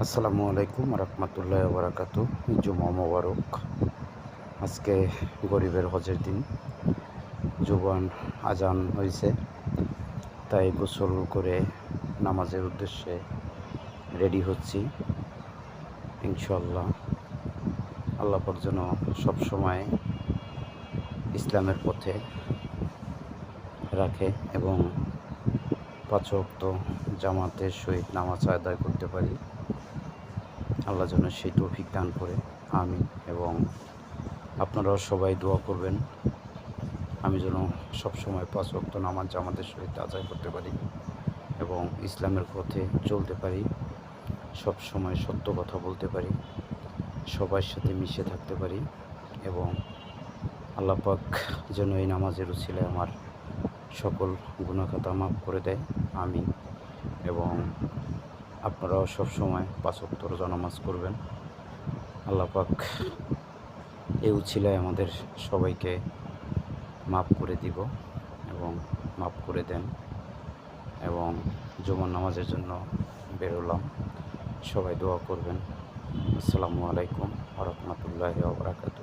আসসালামু আলাইকুম রহমতুল্লাহ বারাকাতু। জুমা মোবারক। আজকে গরিবের হজের দিন। জুবান আজান হয়েছে, তাই গোসল করে নামাজের উদ্দেশ্যে রেডি হচ্ছি। ইনশাল্লাহ আল্লাহ পাক যেন সবসময় ইসলামের পথে রাখে এবং পাঁচ ওয়াক্ত জামাতের সহিত নামাজ আদায় করতে পারি। আল্লাহ যেন সেই তৌফিক দান করে, আমিন। এবং আপনারাও সবাই দোয়া করবেন আমি যেন সবসময় পাঁচ ওয়াক্ত নামাজ জামাতের সহিত আদায় করতে পারি এবং ইসলামের পথে চলতে পারি, সব সময় সত্য কথা বলতে পারি, সবার সাথে মিশে থাকতে পারি এবং আল্লাহ পাক যেন এই নামাজের উছিলায় আমার সকল গুনাহখাতা মাফ করে দেয়, আমিন। এবং আপনারাও সবসময় পাঁচ ওয়াক্ত রোজা নামাজ করবেন। আল্লাহ পাক এই উছিলায় আমাদের সবাইকে মাফ করে দিব এবং মাফ করে দেন। এবং জুমার নামাজের জন্য বেরোলাম, সবাই দোয়া করবেন। আসসালামু আলাইকুম ওয়া রাহমাতুল্লাহি ওয়া বারাকাতুহু।